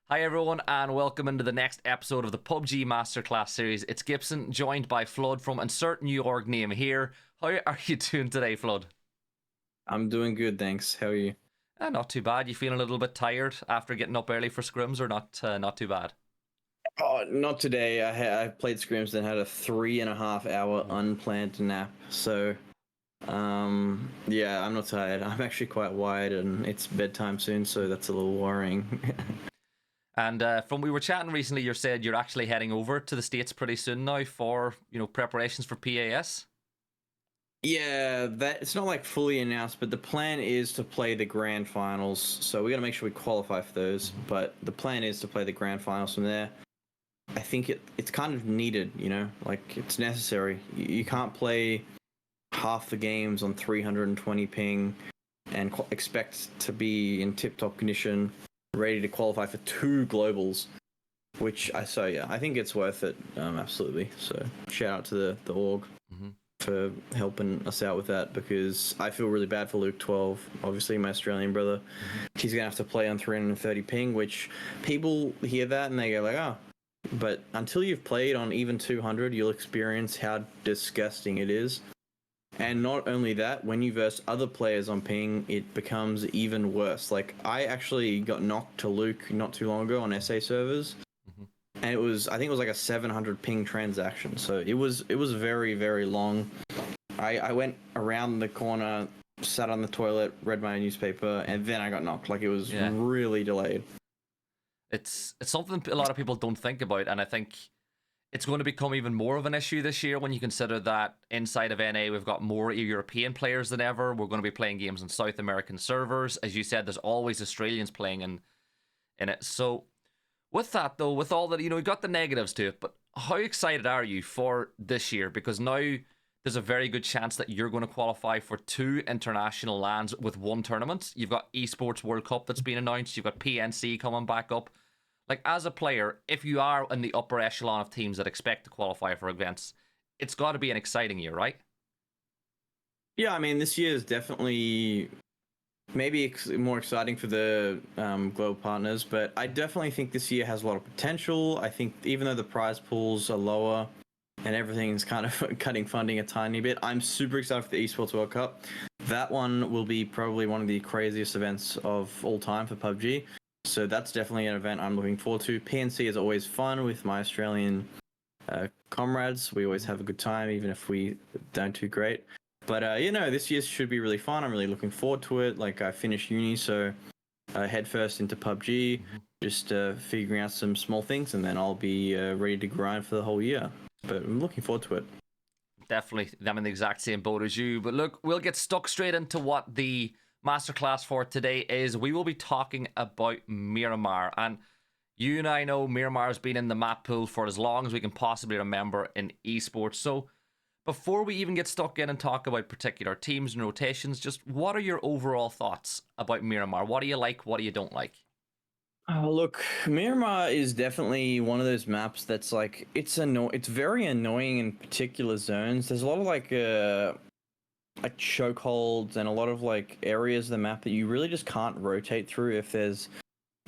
Hi everyone and welcome into the next episode of the PUBG Masterclass series. It's Gibson joined by Fludd from insert New York name here. How are you doing today, Fludd? I'm doing good, thanks. How are you? Not too bad. You feeling a little bit tired after getting up early for scrims or not too bad? Oh, not today. I played scrims and had a 3.5 hour unplanned nap. So, yeah, I'm not tired. I'm actually quite wired, and it's bedtime soon, so that's a little worrying. And from we were chatting recently, you said you're actually heading over to the States pretty soon now for preparations for PAS. Yeah, that it's not like fully announced, but the plan is to play the grand finals. So we got to make sure we qualify for those. But the plan is to play the grand finals from there. I think it's kind of needed, like it's necessary. You can't play half the games on 320 ping and expect to be in tip-top condition, ready to qualify for two globals. I think it's worth it, absolutely. So shout out to the org for helping us out with that, because I feel really bad for Luke 12, obviously my Australian brother. He's gonna have to play on 330 ping, which people hear that and they go like, oh. But until you've played on even 200, you'll experience how disgusting it is. And not only that, when you verse other players on ping, it becomes even worse. Like, I actually got knocked to Luke not too long ago on SA servers, and I think it was like a 700 ping transaction. So it was very, very long. I went around the corner, sat on the toilet, read my newspaper, and then I got knocked. Like, it was really delayed. It's something a lot of people don't think about, and I think it's going to become even more of an issue this year when you consider that inside of NA we've got more European players than ever. We're going to be playing games on South American servers. As you said, there's always Australians playing in it. So with that though, with all that, we got the negatives to it, but how excited are you for this year? Because now there's a very good chance that you're going to qualify for two international lands with one tournament. You've got Esports World Cup that's been announced. You've got PNC coming back up. Like, as a player, if you are in the upper echelon of teams that expect to qualify for events, it's got to be an exciting year, right? Yeah, I mean, this year is definitely maybe more exciting for the global partners, but I definitely think this year has a lot of potential. I think even though the prize pools are lower and everything's kind of cutting funding a tiny bit, I'm super excited for the Esports World Cup. That one will be probably one of the craziest events of all time for PUBG. So that's definitely an event I'm looking forward to. PNC is always fun with my Australian comrades. We always have a good time, even if we don't do great. But, this year should be really fun. I'm really looking forward to it. Like, I finished uni, so head first into PUBG, just figuring out some small things, and then I'll be ready to grind for the whole year. But I'm looking forward to it. Definitely. I'm in the exact same boat as you. But look, we'll get stuck straight into what the masterclass for today is. We will be talking about Miramar, and you and I know Miramar has been in the map pool for as long as we can possibly remember in esports. So before we even get stuck in and talk about particular teams and rotations, just what are your overall thoughts about Miramar? What do you like? What do you don't like? Look, Miramar is definitely one of those maps that's like, it's very annoying in particular zones. There's a lot of like chokeholds and a lot of like areas of the map that you really just can't rotate through if there's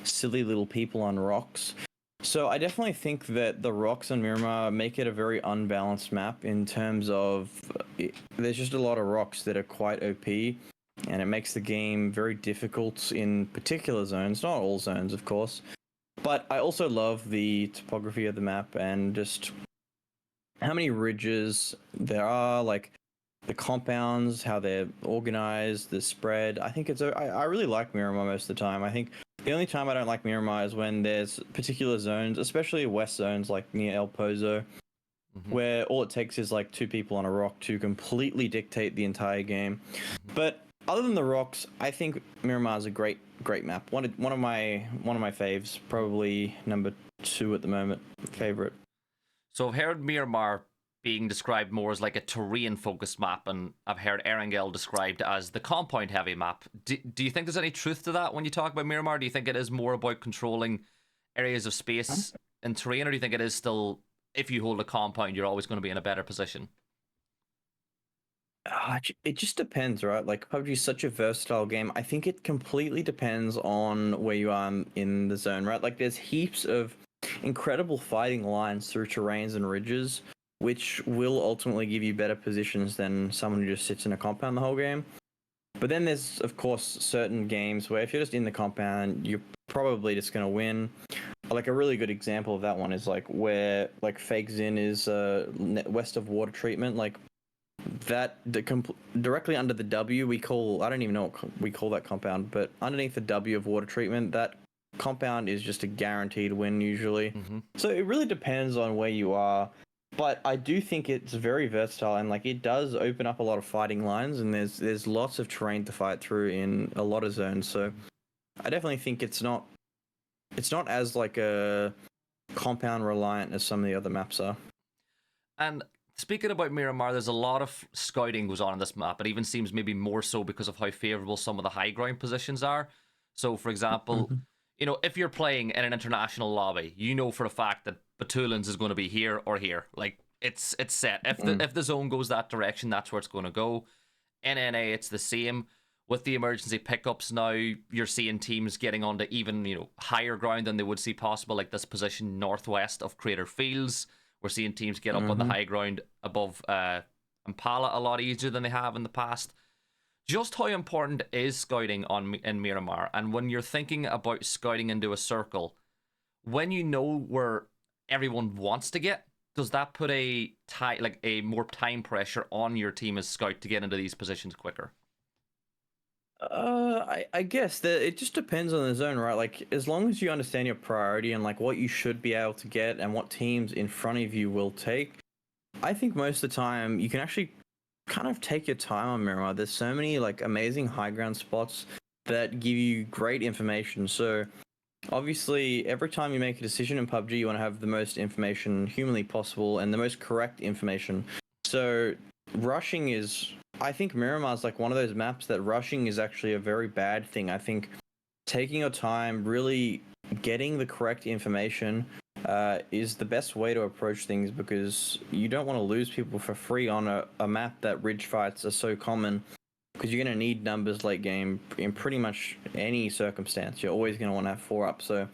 silly little people on rocks. So I definitely think that the rocks on Miramar make it a very unbalanced map in terms of there's just a lot of rocks that are quite OP, and it makes the game very difficult in particular zones, not all zones of course. But I also love the topography of the map and just how many ridges there are, like the compounds, how they're organized, the spread. I think I really like Miramar most of the time. I think the only time I don't like Miramar is when there's particular zones, especially west zones like near El Pozo, where all it takes is like two people on a rock to completely dictate the entire game. But other than the rocks, I think Miramar is a great map. One of my faves, probably number 2 at the moment, favorite. So I've heard Miramar being described more as like a terrain-focused map, and I've heard Erangel described as the compound-heavy map. Do you think there's any truth to that when you talk about Miramar? Do you think it is more about controlling areas of space and terrain, or do you think it is still, if you hold a compound, you're always going to be in a better position? It just depends, right? Like PUBG is such a versatile game. I think it completely depends on where you are in the zone, right? Like there's heaps of incredible fighting lines through terrains and ridges, which will ultimately give you better positions than someone who just sits in a compound the whole game. But then there's, of course, certain games where if you're just in the compound, you're probably just going to win. Like a really good example of that one is like where like Fake Zin is west of water treatment. Like that directly under the W we call, I don't even know what we call that compound, but underneath the W of water treatment, that compound is just a guaranteed win usually. So it really depends on where you are. But I do think it's very versatile and like it does open up a lot of fighting lines and there's lots of terrain to fight through in a lot of zones. So I definitely think it's not as like a compound reliant as some of the other maps are. And speaking about Miramar, there's a lot of scouting goes on this map. It even seems maybe more so because of how favorable some of the high ground positions are. So, for example, you know, if you're playing in an international lobby, you know for a fact that Batulins is going to be here or here. Like it's set. If the zone goes that direction, that's where it's going to go. In NA, it's the same. With the emergency pickups now, you're seeing teams getting onto even, you know, higher ground than they would see possible, like this position northwest of Crater Fields. We're seeing teams get up on the high ground above Impala a lot easier than they have in the past. Just how important is scouting in Miramar? And when you're thinking about scouting into a circle, when you know where everyone wants to get, does that put a more time pressure on your team as scout to get into these positions quicker? I guess that it just depends on the zone, right? Like, as long as you understand your priority and like what you should be able to get and what teams in front of you will take, I think most of the time you can actually kind of take your time on Miramar. There's so many like amazing high ground spots that give you great information. So obviously, every time you make a decision in PUBG, you want to have the most information humanly possible and the most correct information. So rushing is, I think Miramar is like one of those maps that rushing is actually a very bad thing. I think taking your time, really getting the correct information is the best way to approach things because you don't want to lose people for free on a map that ridge fights are so common because you're going to need numbers late game in pretty much any circumstance. You're always going to want to have 4 up. So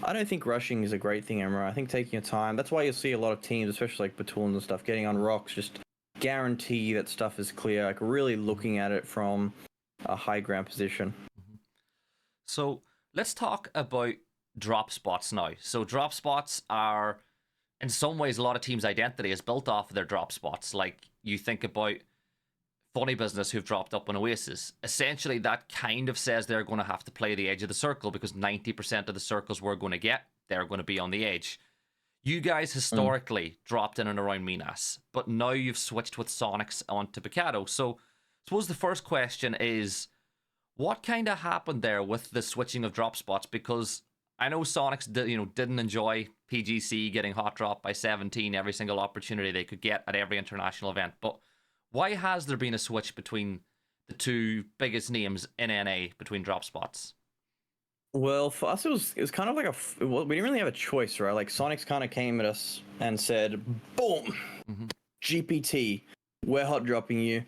I don't think rushing is a great thing, Emma. I think taking your time, that's why you'll see a lot of teams, especially like Batulins and stuff, getting on rocks, just guarantee that stuff is clear, like really looking at it from a high ground position. So let's talk about drop spots now. So drop spots are, in some ways, a lot of teams' identity is built off of their drop spots. Like you think about Funny Business who've dropped up on Oasis. Essentially, that kind of says they're going to have to play the edge of the circle because 90% of the circles we're going to get, they're going to be on the edge. You guys historically dropped in and around Minas, but now you've switched with Sonics onto Picado. So I suppose the first question is, what kind of happened there with the switching of drop spots? Because I know Sonics didn't enjoy PGC getting hot dropped by 17 every single opportunity they could get at every international event. But why has there been a switch between the two biggest names in NA between drop spots? Well, for us, it was kind of like we didn't really have a choice, right? Like Sonics kind of came at us and said, "Boom, GPT, we're hot dropping you.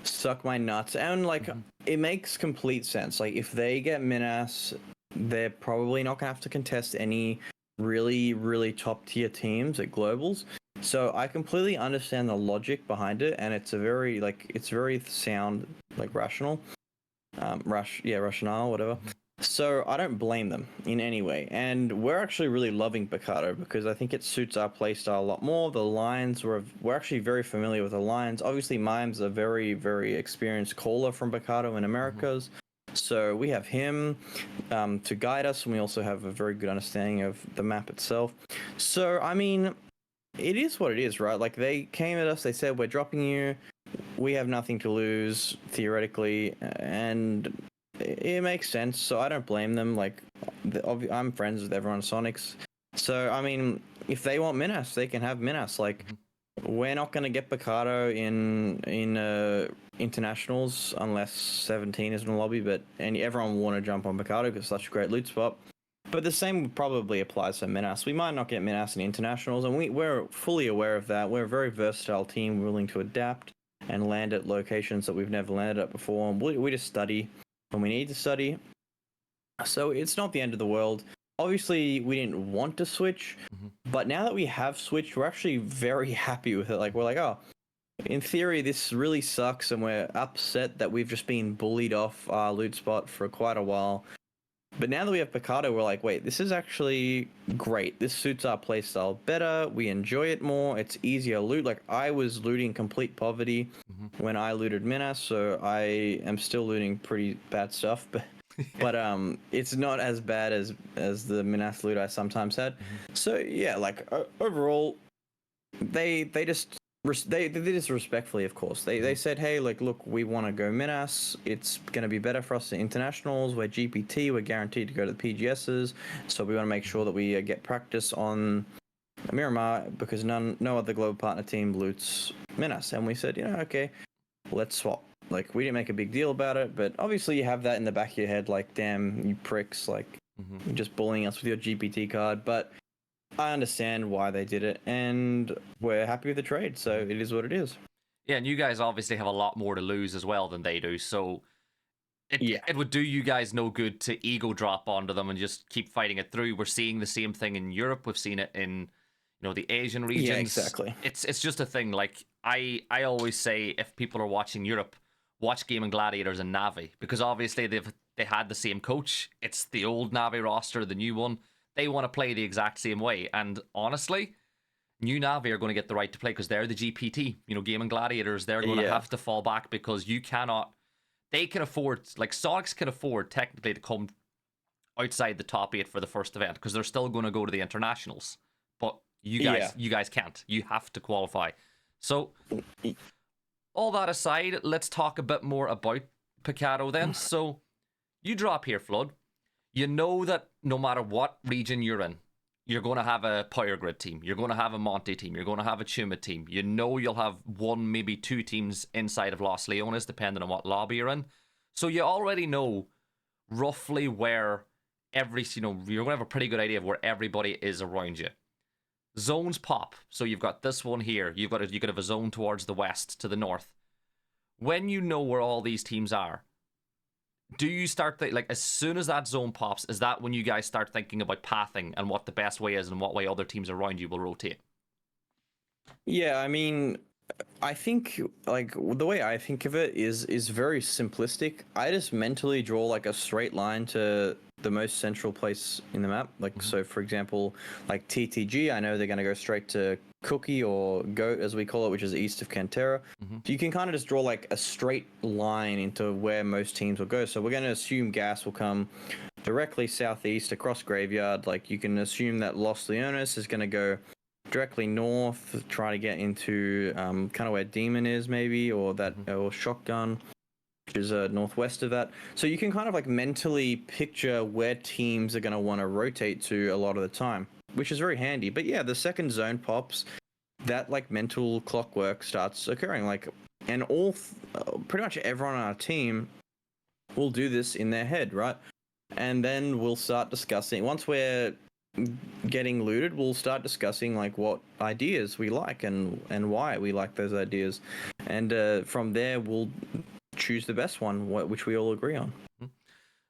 Suck my nuts." And like, it makes complete sense. Like, if they get Minas, they're probably not gonna have to contest any really, really top tier teams at globals. So I completely understand the logic behind it, and it's very sound, like rational, rationale, whatever. So I don't blame them in any way, and we're actually really loving Picado because I think it suits our playstyle a lot more. The lines we're actually very familiar with the lines. Obviously, Mime's a very, very experienced caller from Picado in Americas, so we have him to guide us, and we also have a very good understanding of the map itself. So I mean, it is what it is, right? Like they came at us, they said we're dropping you. We have nothing to lose theoretically, and it makes sense. So I don't blame them. Like I'm friends with everyone at Sonics, so I mean, if they want Minas, they can have Minas. Like we're not going to get Picado in internationals unless 17 is in the lobby. But everyone will want to jump on Picado because it's such a great loot spot. But the same probably applies to Minas. We might not get Minas in internationals, and we're fully aware of that. We're a very versatile team, willing to adapt. and land at locations that we've never landed at before. And we just study when we need to study. So it's not the end of the world. Obviously, we didn't want to switch, but now that we have switched, we're actually very happy with it. Like, we're like, oh, in theory, this really sucks, and we're upset that we've just been bullied off our loot spot for quite a while. But now that we have Picardo, we're like, wait, this is actually great. This suits our playstyle better. We enjoy it more. It's easier loot. Like, I was looting complete poverty when I looted Minas, so I am still looting pretty bad stuff. But it's not as bad as the Minas loot I sometimes had. So yeah, like overall, they just they did this respectfully, of course. They said, hey, like, look, we want to go Minas. It's going to be better for us at internationals. We're GPT. We're guaranteed to go to the PGSs. So we want to make sure that we get practice on Miramar because no other global partner team loots Minas. And we said, okay, let's swap. Like, we didn't make a big deal about it, but obviously you have that in the back of your head, like, damn, you pricks, like, you're just bullying us with your GPT card. But I understand why they did it, and we're happy with the trade, so it is what it is. Yeah, and you guys obviously have a lot more to lose as well than they do, so it would do you guys no good to ego drop onto them and just keep fighting it through. We're seeing the same thing in Europe. We've seen it in the Asian regions. Yeah, exactly. It's just a thing. Like, I always say, if people are watching Europe, watch Gaming Gladiators and Navi, because obviously they had the same coach. It's the old Navi roster, the new one. They want to play the exact same way. And honestly, new Navi are going to get the right to play because they're the GPT. Gaming Gladiators, they're going to have to fall back because you cannot. They can afford, like, Sonics can afford technically to come outside the top 8 for the first event because they're still going to go to the internationals. But you guys can't. You have to qualify. So, all that aside, let's talk a bit more about Picardo then. So, you drop here, Fludd. You know that no matter what region you're in, you're going to have a Power Grid team. You're going to have a Monte team. You're going to have a Chuma team. You know you'll have one, maybe two teams inside of Los Leones, depending on what lobby you're in. So you already know roughly where you're going to have a pretty good idea of where everybody is around you. Zones pop. So you've got this one here. You could have a zone towards the west, to the north. When you know where all these teams are, do you start like, as soon as that zone pops, is that when you guys start thinking about pathing and what the best way is and what way other teams around you will rotate? Yeah, I mean, I think, like, the way I think of it is very simplistic. I just mentally draw like a straight line to the most central place in the map. Like, so for example, like TTG, I know they're going to go straight to Cookie, or Goat as we call it, which is east of Cantera. So you can kind of just draw like a straight line into where most teams will go. So we're going to assume Gas will come directly southeast across Graveyard. Like, you can assume that Los Leones is going to go directly north, try to get into kind of where Demon is, maybe, or that or Shotgun, which is northwest of that. So you can kind of like mentally picture where teams are going to want to rotate to a lot of the time, which is very handy. But yeah, the second zone pops, that like mental clockwork starts occurring. Like, and pretty much everyone on our team will do this in their head, right? And then we'll start discussing, once we're getting looted, we'll start discussing like what ideas we like and why we like those ideas, and from there we'll choose the best one, which we all agree on.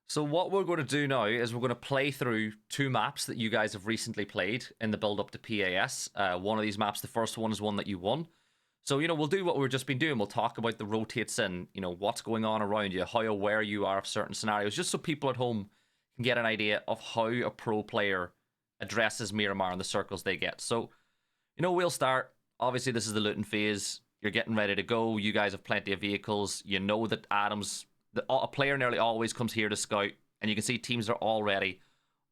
So what we're going to do now is we're going to play through two maps that you guys have recently played in the build up to PAS. One of these maps, the first one, is one that you won. So, we'll do what we've just been doing. We'll talk about the rotates and, what's going on around you, how aware you are of certain scenarios, just so people at home can get an idea of how a pro player addresses Miramar and the circles they get. So, we'll start. Obviously, this is the looting phase. You're getting ready to go. You guys have plenty of vehicles. You know that a player nearly always comes here to scout, and you can see teams are already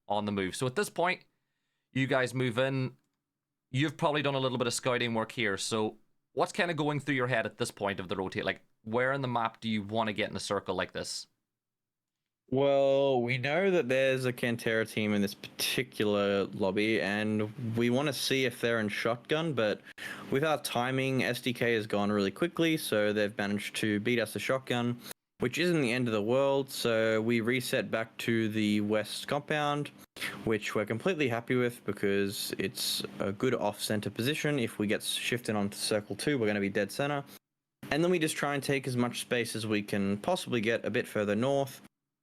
on the move. So at this point, you guys move in. You've probably done a little bit of scouting work here. So what's kind of going through your head at this point of the rotate? Like, where in the map do you want to get in a circle like this? Well, we know that there's a Cantera team in this particular lobby, and we want to see if they're in shotgun, but with our timing, SDK has gone really quickly, so they've managed to beat us to shotgun, which isn't the end of the world. So we reset back to the west compound, which we're completely happy with because it's a good off-center position. If we get shifted onto circle 2, we're going to be dead center. And then we just try and take as much space as we can possibly get a bit further north.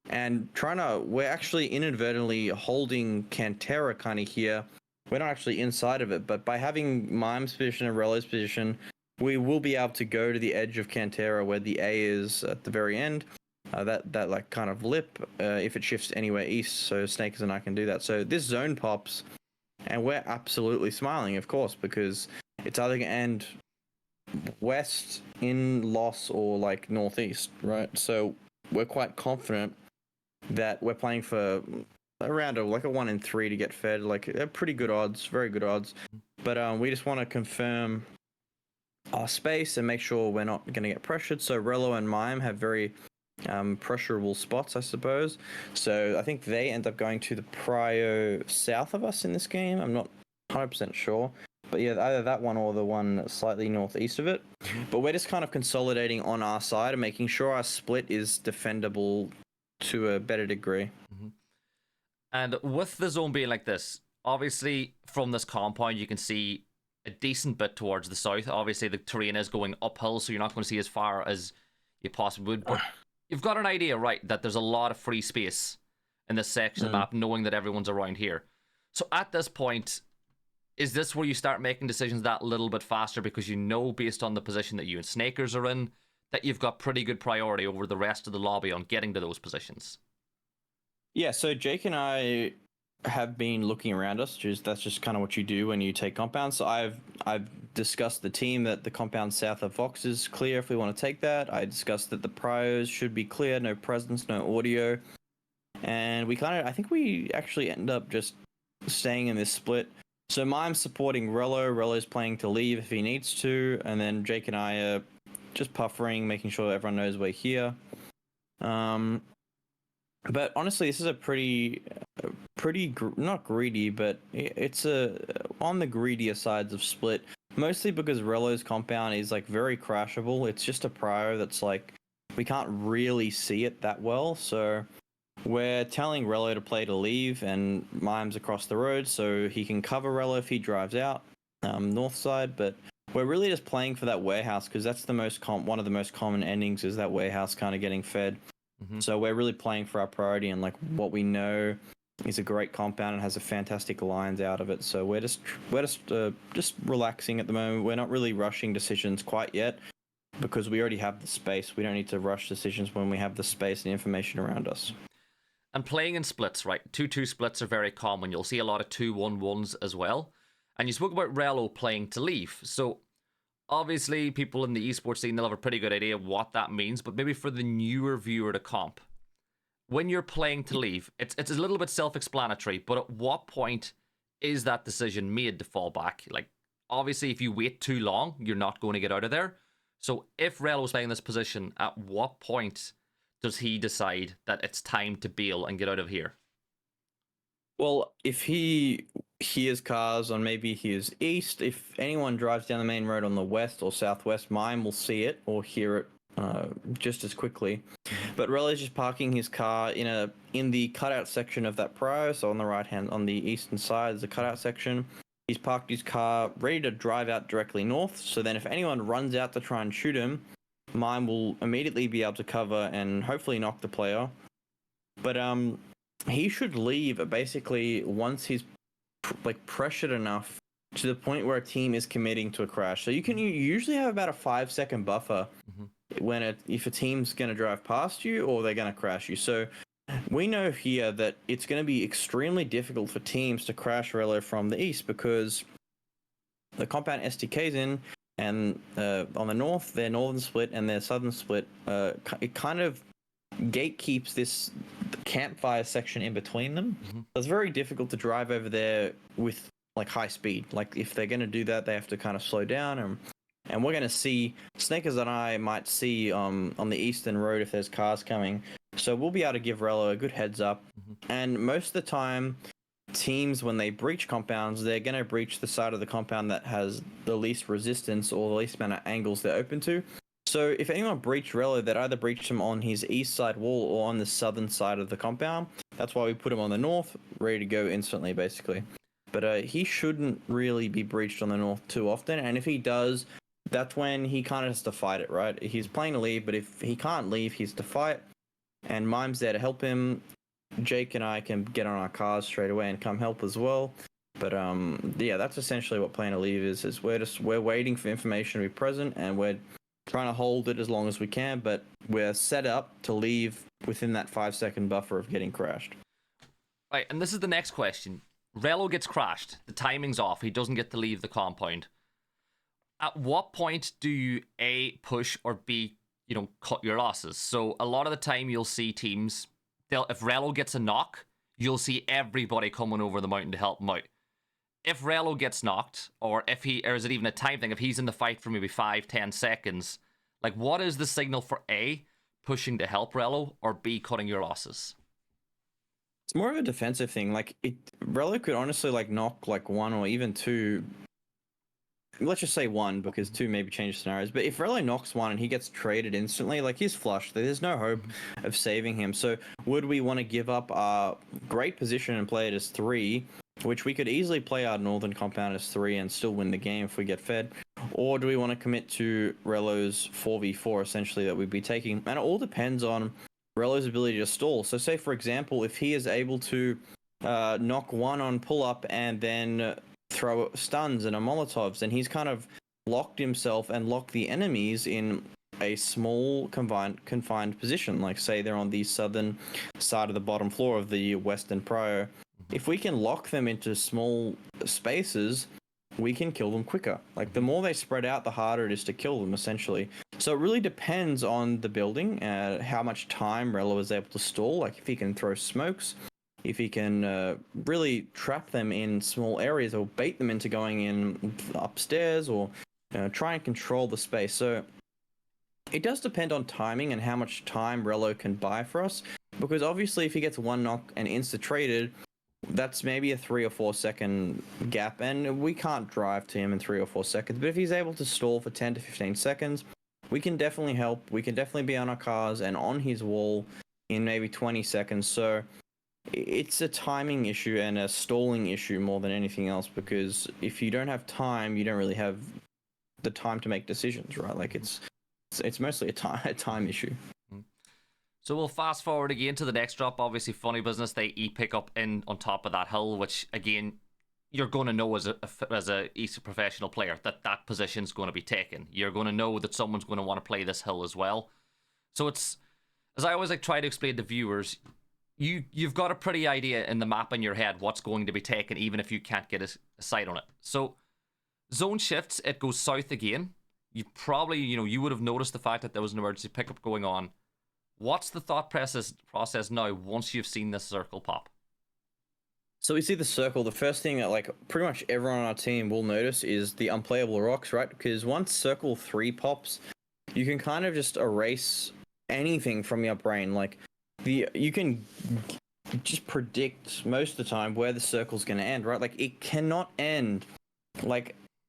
And we're actually inadvertently holding Cantera kind of here. We're not actually inside of it, but by having Mime's position and Relo's position, we will be able to go to the edge of Cantera where the A is at the very end. That like kind of lip, if it shifts anywhere east, so Snakers and I can do that. So this zone pops, and we're absolutely smiling, of course, because it's either going to end west in loss or like northeast, right? So we're quite confident that we're playing for around a 1 in 3 to get fed. Like, they're pretty good odds, very good odds. But we just want to confirm our space and make sure we're not going to get pressured. So Relo and Mime have very pressurable spots, I suppose. So I think they end up going to the prio south of us in this game. I'm not 100% sure. But yeah, either that one or the one slightly northeast of it. But we're just kind of consolidating on our side and making sure our split is defendable to a better degree. And with the zone being like this, obviously from this compound you can see a decent bit towards the south. Obviously the terrain is going uphill, so you're not going to see as far as you possibly would. But you've got an idea, right, that there's a lot of free space in this section of the map, knowing that everyone's around here. So at this point, is this where you start making decisions that little bit faster because you know, based on the position that you and Snakers are in, that you've got pretty good priority over the rest of the lobby on getting to those positions? Yeah, so Jake and I have been looking around us. That's just kind of what you do when you take compounds. So I've discussed the team that the compound south of Vox is clear if we want to take that. I discussed that the prios should be clear, no presence, no audio. And I think we actually end up just staying in this split. So Mime's supporting Relo. Relo's playing to leave if he needs to. And then Jake and I are just puffering, making sure everyone knows we're here. But honestly, this is a pretty not greedy, but it's on the greedier sides of split. Mostly because Relo's compound is like very crashable. It's just a prio that's like, we can't really see it that well. So we're telling Relo to play to leave, and Mime's across the road, so he can cover Relo if he drives out north side. But we're really just playing for that warehouse because that's the one of the most common endings is that warehouse kind of getting fed. So we're really playing for our priority and like what we know is a great compound and has a fantastic lines out of it. So we're just relaxing at the moment. We're not really rushing decisions quite yet because we already have the space. We don't need to rush decisions when we have the space and information around us. And playing in splits, right? 2-2 splits are very common. You'll see a lot of 2-1-1s as well. And you spoke about Relo playing to leave. So obviously, people in the esports scene, they'll have a pretty good idea of what that means, but maybe for the newer viewer to comp, when you're playing to leave, it's a little bit self-explanatory, but at what point is that decision made to fall back? Like, obviously, if you wait too long, you're not going to get out of there. So if Relo's playing this position, at what point does he decide that it's time to bail and get out of here? Well, if he hears cars on maybe his east, if anyone drives down the main road on the west or southwest, Mime will see it or hear it just as quickly. But Relo's just parking his car in the cutout section of that prio, so on the right hand, on the eastern side is the cutout section. He's parked his car ready to drive out directly north, so then if anyone runs out to try and shoot him, Mime will immediately be able to cover and hopefully knock the player. But he should leave basically once he's pressured enough to the point where a team is committing to a crash. So you usually have about a 5-second buffer if a team's going to drive past you or they're going to crash you. So we know here that it's going to be extremely difficult for teams to crash Relo from the east because the compound STK's in, and on the north, their northern split and their southern split, it kind of gatekeeps this campfire section in between them. It's very difficult to drive over there with like high speed. Like if they're going to do that, they have to kind of slow down, and we're going to see Snakers and I might see on the eastern road if there's cars coming. So we'll be able to give Relo a good heads up. And most of the time, teams, when they breach compounds, they're going to breach the side of the compound that has the least resistance or the least amount of angles they're open to. So if anyone breached Relo, they'd either breach him on his east side wall or on the southern side of the compound. That's why we put him on the north, ready to go instantly, basically. But he shouldn't really be breached on the north too often. And if he does, that's when he kind of has to fight it, right? He's playing to leave, but if he can't leave, he's to fight, and Mime's there to help him. Jake and I can get on our cars straight away and come help as well. But yeah, that's essentially what playing to leave is we're waiting for information to be present, and we're trying to hold it as long as we can, but we're set up to leave within that 5-second buffer of getting crashed. Right, and this is the next question. Relo gets crashed. The timing's off. He doesn't get to leave the compound. At what point do you A, push, or B, cut your losses? So a lot of the time you'll see teams, if Relo gets a knock, you'll see everybody coming over the mountain to help him out. If Relo gets knocked, or is it even a time thing, if he's in the fight for maybe 5-10 seconds, like what is the signal for A, pushing to help Relo, or B, cutting your losses? It's more of a defensive thing. Like Relo could honestly knock one or even two. Let's just say one, because two maybe change scenarios. But if Relo knocks one and he gets traded instantly, he's flushed. There's no hope of saving him. So would we want to give up our great position and play it as 3, which we could easily play our northern compound as 3 and still win the game if we get fed? Or do we want to commit to Relo's 4v4 essentially that we'd be taking? And it all depends on Relo's ability to stall. So say, for example, if he is able to knock one on pull-up and then throw stuns and a Molotovs, and he's kind of locked himself and locked the enemies in a small confined position. Like say they're on the southern side of the bottom floor of the western prio. If we can lock them into small spaces, we can kill them quicker. The more they spread out, the harder it is to kill them, essentially. So it really depends on the building, how much time Relo is able to stall. If he can throw smokes, if he can really trap them in small areas or bait them into going in upstairs, or try and control the space. So it does depend on timing and how much time Relo can buy for us, because obviously if he gets one knock and insta-traded, that's maybe a 3 or 4 second gap, and we can't drive to him in 3 or 4 seconds. But if he's able to stall for 10 to 15 seconds, we can definitely help. We can definitely be on our cars and on his wall in maybe 20 seconds. So it's a timing issue and a stalling issue more than anything else, because if you don't have time, you don't really have the time to make decisions, right? It's mostly a time issue. So we'll fast forward again to the next drop. Obviously, funny business, they pick up in on top of that hill, which again, you're going to know as a East professional player that position's going to be taken. You're going to know that someone's going to want to play this hill as well. So it's, as I always try to explain to viewers, you've got a pretty idea in the map in your head what's going to be taken, even if you can't get a sight on it. So zone shifts, it goes south again. You probably, you would have noticed the fact that there was an emergency pickup going on. What's the thought process now once you've seen this circle pop? So we see the circle. The first thing that pretty much everyone on our team will notice is the unplayable rocks, right? Because once circle 3 pops, you can kind of just erase anything from your brain. You can just predict most of the time where the circle's going to end, right? It cannot end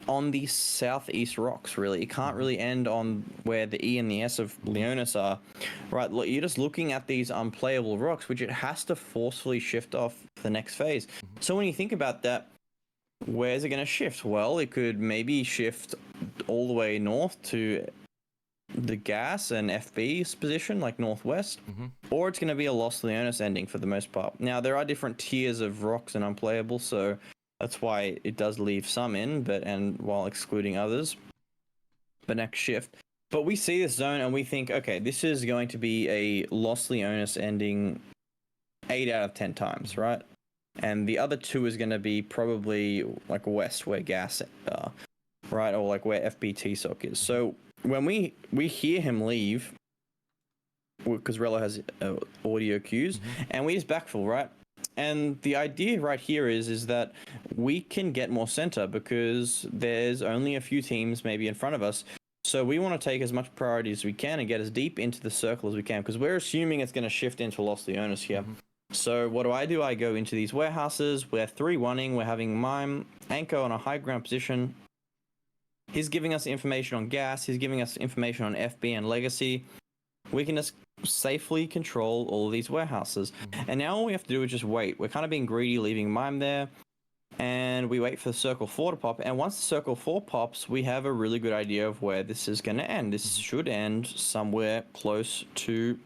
on the southeast rocks, really. It can't really end on where the E and the S of Leonis are, right? Look, you're just looking at these unplayable rocks, which it has to forcefully shift off the next phase. So when you think about that, where's it going to shift? Well, it could maybe shift all the way north to the gas and FB's position, northwest, or it's going to be a Lost Leonis ending for the most part. Now, there are different tiers of rocks and unplayable, so that's why it does leave some in, and while excluding others, the next shift. But we see this zone and we think, okay, this is going to be a Lost Leonis ending 8 out of 10 times, right? And the other 2 is going to be probably west, where gas are, right? Or where FBT sock is. So when we hear him leave, because Relo has audio cues, and we just backfill, right? And the idea right here is that we can get more center because there's only a few teams maybe in front of us. So we want to take as much priority as we can and get as deep into the circle as we can, because we're assuming it's going to shift into Lost Leonis here. So what do? I go into these warehouses. We're 3-1ing. We're having Mime anchor on a high ground position. He's giving us information on gas. He's giving us information on FB and legacy. We can just safely control all of these warehouses. And now all we have to do is just wait. We're kind of being greedy, leaving Mime there. And and we wait for the circle 4 to pop. And once the circle 4 pops, we have a really good idea of where this is going to end. This should end somewhere close to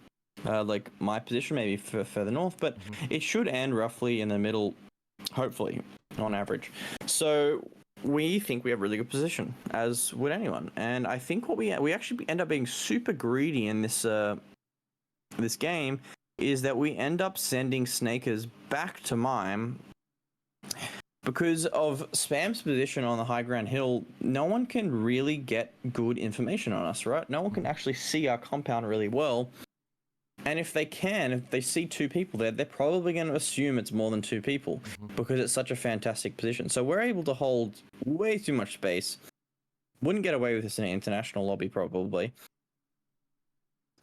like my position, maybe further north, but it should end roughly in the middle, hopefully, on average. So we think we have really good position, as would anyone. And I think what we actually end up being super greedy in this this game is that we end up sending snakers back to mime. Because of Spam's position on the high ground hill, no one can really get good information on us, right? No one can actually see our compound really well. And if they can, if they see 2 people there, they're probably going to assume it's more than 2 people because it's such a fantastic position. So we're able to hold way too much space. Wouldn't get away with this in an international lobby, probably.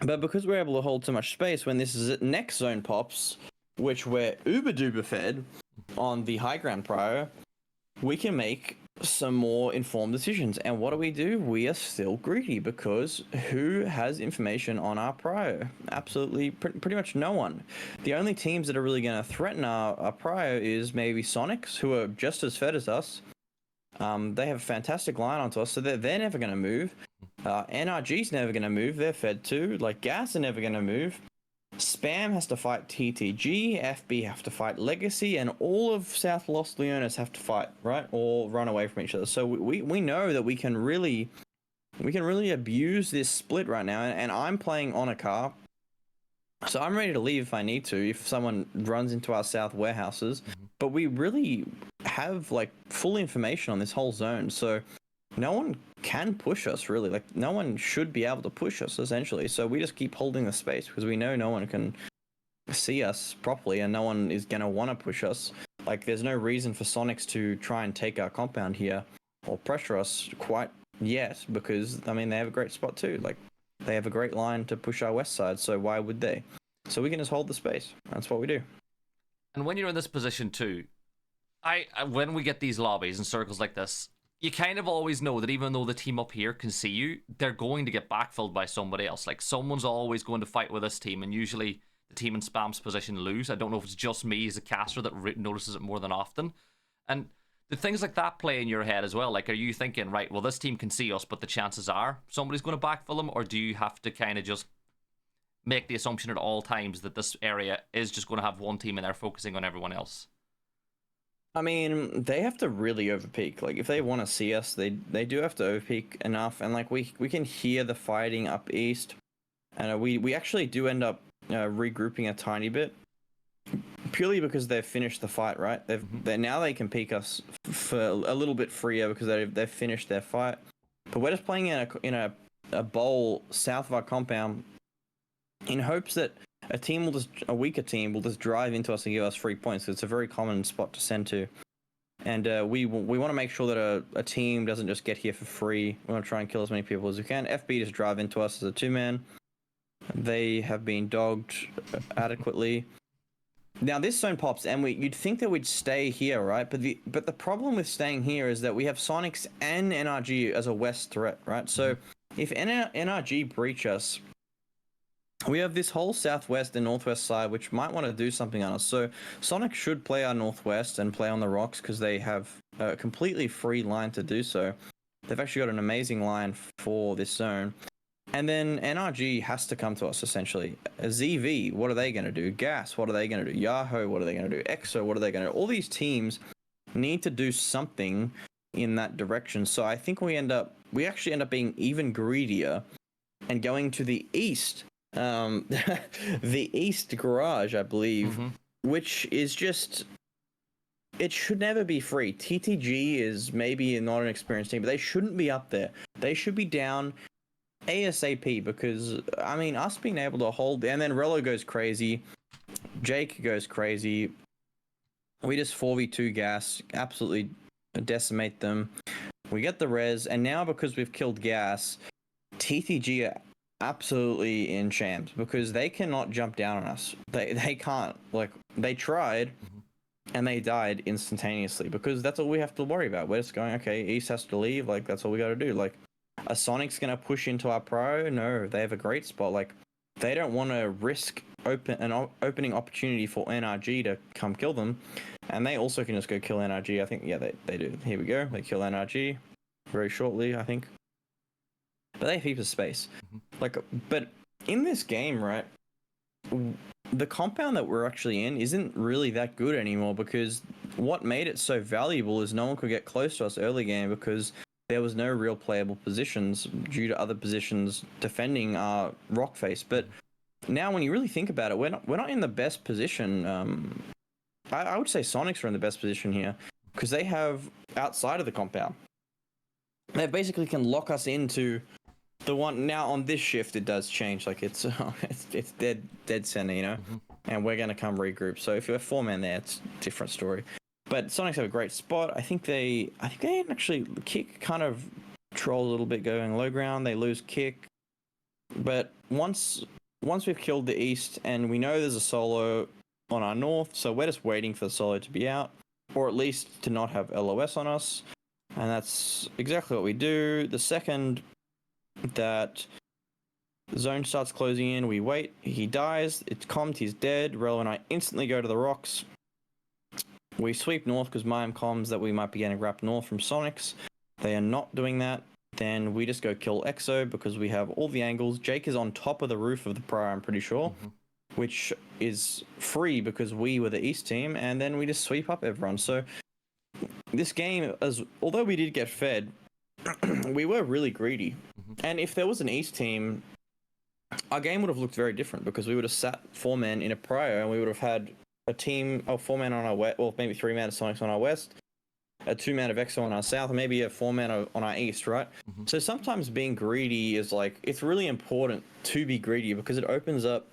But because we're able to hold too much space, when this next zone pops, which we're uber-duper fed on the high ground prior, we can make some more informed decisions. And what do? We are still greedy because who has information on our prior? Absolutely, pretty much no one. The only teams that are really going to threaten our prior is maybe Sonics, who are just as fed as us. They have a fantastic line onto us, so they're never going to move. NRG's never going to move. They're fed too. Like Gas are never going to move. Spam has to fight TTG, FB have to fight Legacy, and all of South Los Leones have to fight, right? Or run away from each other. So we know that we can really abuse this split right now, and I'm playing on a car. So I'm ready to leave if I need to, if someone runs into our south warehouses. But we really have like full information on this whole zone. So no one can push us, really. Like, no one should be able to push us, essentially. So we just keep holding the space because we know no one can see us properly and no one is going to want to push us. Like, there's no reason for Sonics to try and take our compound here or pressure us quite yet because, I mean, they have a great spot too. Like, they have a great line to push our west side, so why would they? So we can just hold the space. That's what we do. And when you're in this position too, when we get these lobbies and circles like this, you kind of always know that even though the team up here can see you, they're going to get backfilled by somebody else. Like, someone's always going to fight with this team, and usually the team in Spam's position lose. I don't know if it's just me as a caster that notices it more than often. And the things like that play in your head as well. Like, are you thinking, right, well, this team can see us, but the chances are somebody's going to backfill them? Or do you have to kind of just make the assumption at all times that this area is just going to have one team and they're focusing on everyone else? I mean, they have to really overpeak. Like, if they want to see us, they do have to overpeak enough. And like, we can hear the fighting up east, and we actually do end up regrouping a tiny bit, purely because they've finished the fight. Right? Now they can peek us for a little bit freer because they've finished their fight. But we're just playing in a bowl south of our compound, in hopes that a weaker team will just drive into us and give us 3 points. It's a very common spot to send to. And we want to make sure that a team doesn't just get here for free. We want to try and kill as many people as we can. FB just drive into us as a 2-man. They have been dogged adequately. Now this zone pops, and you'd think that we'd stay here, right? But the problem with staying here is that we have Sonics and NRG as a west threat, right? So if NRG breach us, we have this whole southwest and northwest side which might want to do something on us. So Sonic should play our northwest and play on the rocks because they have a completely free line to do so. They've actually got an amazing line for this zone. And then NRG has to come to us, essentially. ZV, what are they going to do? Gas, what are they going to do? Yahoo, what are they going to do? EXO, what are they going to do? All these teams need to do something in that direction. So I think we actually end up being even greedier and going to the east. The east garage, I believe, which is just, it should never be free. TTG is maybe not an experienced team, but they shouldn't be up there. They should be down ASAP, because I mean, us being able to hold, and then Rello goes crazy, Jake goes crazy, we just 4v2 gas, absolutely decimate them. We get the res, and now because we've killed gas, TTG are absolutely in shams because they cannot jump down on us. They can't. Like, they tried and they died instantaneously because that's all we have to worry about. We're just going, okay, East has to leave, like that's all we got to do. Like, a Sonic's gonna push into our pro? No, they have a great spot. Like, they don't want to risk opening opportunity for NRG to come kill them, and they also can just go kill NRG. I think, yeah, they do. Here we go. They kill NRG very shortly, I think. But they have heaps of space. But in this game, right, the compound that we're actually in isn't really that good anymore, because what made it so valuable is no one could get close to us early game because there was no real playable positions due to other positions defending our rock face. But now when you really think about it, we're not in the best position. I would say Sonics are in the best position here because they have outside of the compound. They basically can lock us into the one. Now on this shift it does change, like it's dead center, you know, and we're gonna come regroup. So if you're 4-man there, it's a different story. But Sonics have a great spot. I think they actually kick kind of troll a little bit going low ground. They lose kick, but once we've killed the east and we know there's a solo on our north, so we're just waiting for the solo to be out, or at least to not have LOS on us, and that's exactly what we do. The second that the zone starts closing in, we wait. He dies. It's commed. He's dead. Relo and I instantly go to the rocks. We sweep north because Mayim comms that we might be getting wrapped north from Sonics. They are not doing that. Then we just go kill Exo because we have all the angles. Jake is on top of the roof of the Prior, I'm pretty sure, which is free because we were the East team, and then we just sweep up everyone. So this game, although we did get fed, we were really greedy. And if there was an East team, our game would have looked very different because we would have sat 4-man in a Prior and we would have had a team of 4-man on our west, or maybe 3-man of Sonics on our west, a 2-man of Exo on our south, and maybe a 4-man on our east, right? So sometimes being greedy is like, it's really important to be greedy because it opens up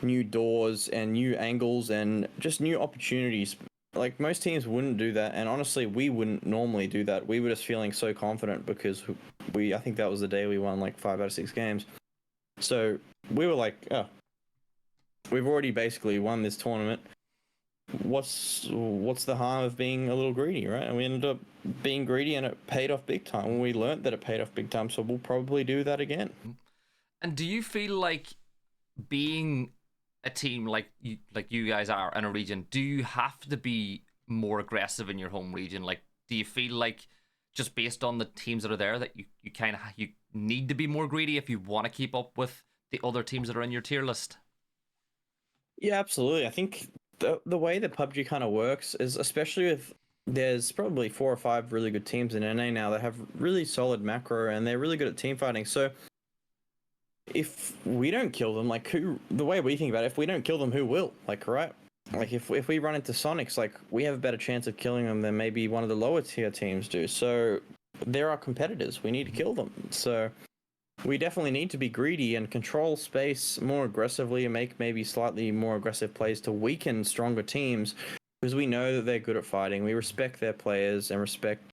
new doors and new angles and just new opportunities. Like most teams wouldn't do that, and honestly, we wouldn't normally do that. We were just feeling so confident because I think that was the day we won like 5 out of 6 games. So we were like, oh, we've already basically won this tournament. What's the harm of being a little greedy, right? And we ended up being greedy, and it paid off big time. And we learned that it paid off big time, so we'll probably do that again. And do you feel like being a team like you guys are in a region, do you have to be more aggressive in your home region? Like, do you feel like just based on the teams that are there that you kind of you need to be more greedy if you want to keep up with the other teams that are in your tier list? Yeah, absolutely. I think the way that PUBG kind of works is, especially if there's probably 4 or 5 really good teams in NA now that have really solid macro and they're really good at team fighting. So if we don't kill them, like the way we think about it, if we don't kill them, who will? Like, right? Like if we run into Sonics, like we have a better chance of killing them than maybe one of the lower tier teams do. So there are competitors. We need to kill them. So we definitely need to be greedy and control space more aggressively and make maybe slightly more aggressive plays to weaken stronger teams because we know that they're good at fighting. We respect their players and respect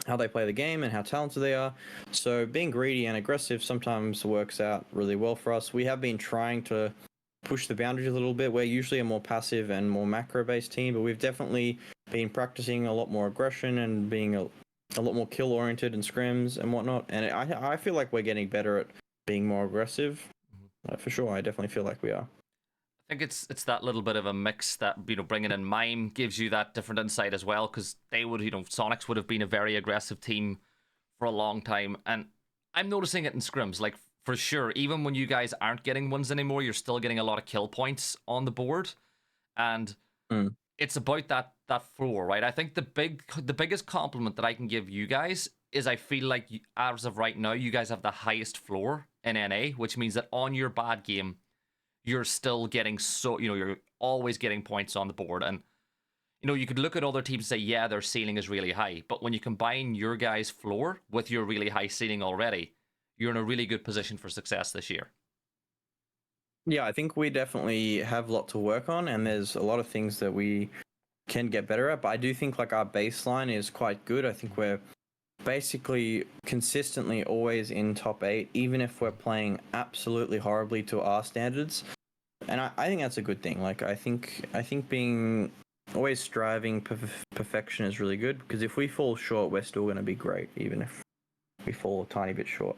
how they play the game and how talented they are. So being greedy and aggressive sometimes works out really well for us. We have been trying to push the boundaries a little bit. We're usually a more passive and more macro-based team, but we've definitely been practicing a lot more aggression and being a lot more kill-oriented in scrims and whatnot. And I feel like we're getting better at being more aggressive. For sure, I definitely feel like we are. I think it's that little bit of a mix that, you know, bringing in Mime gives you that different insight as well, because they would, you know, Sonics would have been a very aggressive team for a long time, and I'm noticing it in scrims, like for sure, even when you guys aren't getting wins anymore, you're still getting a lot of kill points on the board, and it's about that floor, right? I think the biggest compliment that I can give you guys is I feel like as of right now, you guys have the highest floor in NA, which means that on your bad game, you're still getting you're always getting points on the board. And, you know, you could look at other teams and say, yeah, their ceiling is really high. But when you combine your guys' floor with your really high ceiling already, you're in a really good position for success this year. Yeah, I think we definitely have a lot to work on, and there's a lot of things that we can get better at. But I do think like our baseline is quite good. I think we're basically consistently always in top 8, even if we're playing absolutely horribly to our standards. And I think that's a good thing. Like I think being always striving perfection is really good, because if we fall short, we're still going to be great, even if we fall a tiny bit short.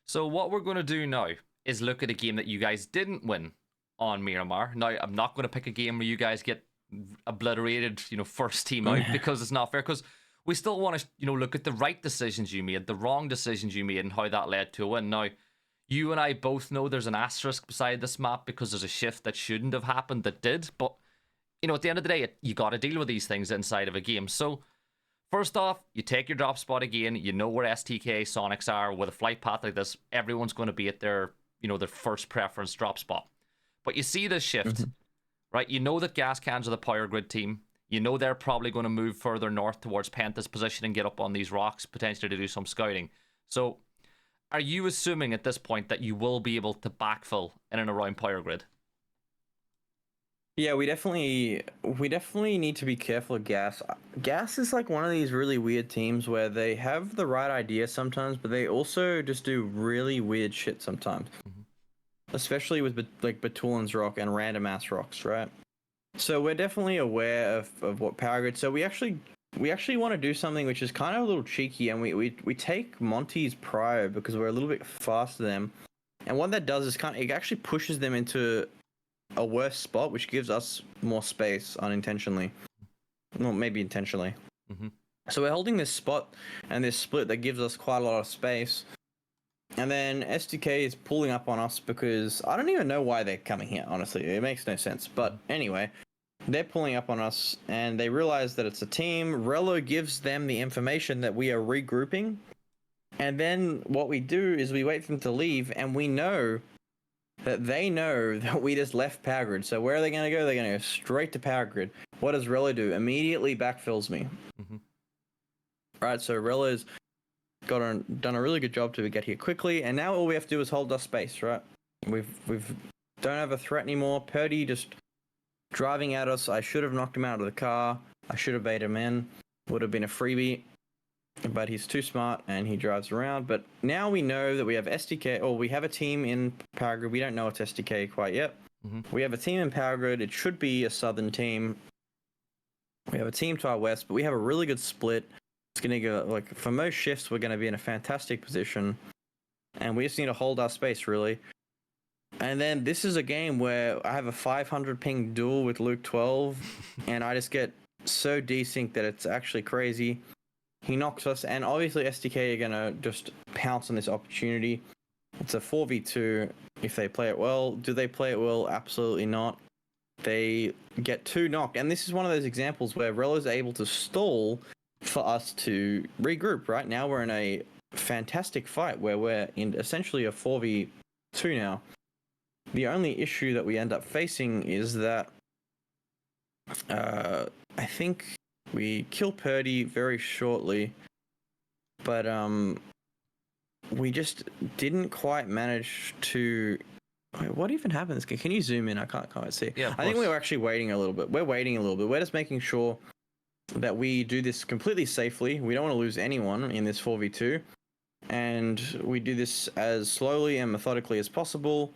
So what we're going to do now is look at a game that you guys didn't win on Miramar. Now, I'm not going to pick a game where you guys get obliterated, first team out, because it's not fair. Because we still want to, look at the right decisions you made, the wrong decisions you made, and how that led to a win. Now, you and I both know there's an asterisk beside this map because there's a shift that shouldn't have happened that did. But, at the end of the day, you got to deal with these things inside of a game. So, first off, you take your drop spot again. You know where STK Sonics are. With a flight path like this, everyone's going to be at their first preference drop spot. But you see this shift, right? You know that gas cans are the power grid team. You know they're probably going to move further north towards Penta's position and get up on these rocks, potentially to do some scouting. So, are you assuming at this point that you will be able to backfill in and around power grid? Yeah, we definitely need to be careful of Gas. Gas is like one of these really weird teams where they have the right idea sometimes, but they also just do really weird shit sometimes. Especially with like Batulin's rock and random ass rocks, right? So we're definitely aware of what power grid. So we actually want to do something which is kind of a little cheeky, and we take Monty's Prio because we're a little bit faster than them. And what that does is it actually pushes them into a worse spot, which gives us more space unintentionally. Well, maybe intentionally. So we're holding this spot and this split that gives us quite a lot of space. And then SDK is pulling up on us because I don't even know why they're coming here, honestly. It makes no sense. But anyway, they're pulling up on us and they realize that it's a team. Rello gives them the information that we are regrouping. And then what we do is we wait for them to leave, and we know that they know that we just left power grid. So where are they going to go? They're going to go straight to power grid. What does Rello do? Immediately backfills me. Right, so Rello's done a really good job to get here quickly, and now all we have to do is hold our space, right? We've don't have a threat anymore. Purdy just driving at us. I should have knocked him out of the car. I should have bait him in. Would have been a freebie. But he's too smart and he drives around. But now we know that we have SDK, or we have a team in power grid. We don't know it's SDK quite yet. We have a team in power grid. It should be a southern team. We have a team to our west, but we have a really good split. It's going to go, like, for most shifts, we're going to be in a fantastic position. And we just need to hold our space, really. And then this is a game where I have a 500 ping duel with Luke 12, and I just get so desynced that it's actually crazy. He knocks us, and obviously SDK are going to just pounce on this opportunity. It's a 4v2 if they play it well. Do they play it well? Absolutely not. They get 2 knocked, and this is one of those examples where Rello's able to stall for us to regroup. Right now we're in a fantastic fight where we're in essentially a 4v2 now. The only issue that we end up facing is that I think we kill Purdy very shortly, but we just didn't quite manage to... Wait, what even happens? Can you zoom in? I can't quite see. Yeah, I think we were actually waiting a little bit. We're waiting a little bit. We're just making sure that we do this completely safely. We don't want to lose anyone in this 4v2, and we do this as slowly and methodically as possible.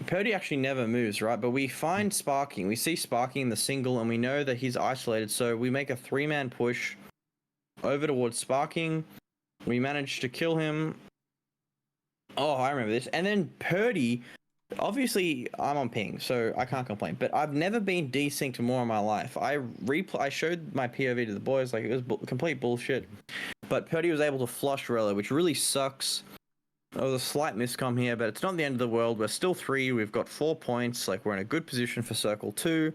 Purdy actually never moves, right? But we find Sparking. We see Sparking in the single, and we know that he's isolated. So we make a 3-man push over towards Sparking. We manage to kill him. Oh, I remember this. And then Purdy, obviously I'm on ping, so I can't complain. But I've never been desynced more in my life. I showed my POV to the boys, like, it was complete bullshit. But Purdy was able to flush Rello, which really sucks. There was a slight miscom here, but it's not the end of the world. We're still 3. We've got 4 points. Like, we're in a good position for Circle 2.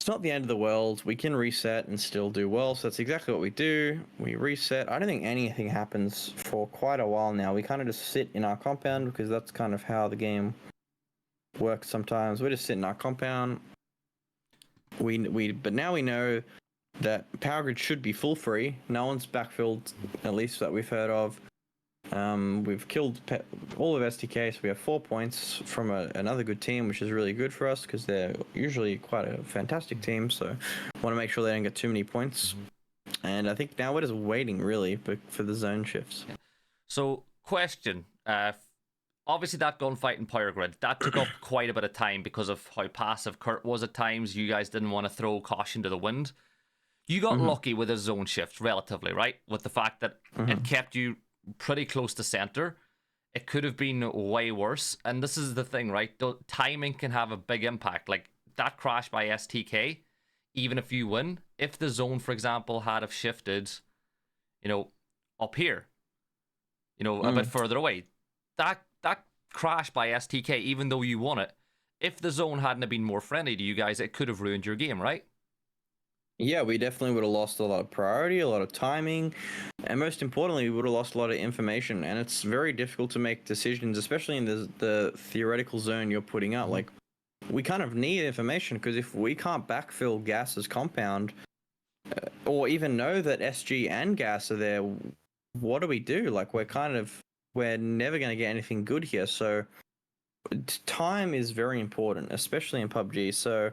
It's not the end of the world. We can reset and still do well. So that's exactly what we do. We reset. I don't think anything happens for quite a while now. We kind of just sit in our compound because that's kind of how the game works sometimes. We just sit in our compound. But now we know that Power Grid should be full free. No one's backfilled, at least that we've heard of. We've killed all of STK, so we have 4 points from another good team, which is really good for us because they're usually quite a fantastic team. So want to make sure they don't get too many points. And I think now we're just waiting really for the zone shifts. So question, obviously that gunfight in Power Grid, that took up quite a bit of time because of how passive Kurt was at times. You guys didn't want to throw caution to the wind. You got lucky with a zone shift relatively, right? With the fact that it kept you pretty close to center. it could have been way worse. And this is the thing, right? Timing can have a big impact. Like that crash by STK, even if you win, if the zone, for example, had have shifted, you know, up here, you know, a bit further away, that crash by STK, even though you won it, if the zone hadn't have been more friendly to you guys, it could have ruined your game, right? Yeah, we definitely would have lost a lot of priority, a lot of timing, and most importantly, we would have lost a lot of information. And it's very difficult to make decisions, especially in the theoretical zone you're putting out. Like, we kind of need information because if we can't backfill Gas's compound, or even know that SG and Gas are there, what do we do? Like, we're never going to get anything good here. So, time is very important, especially in PUBG. So,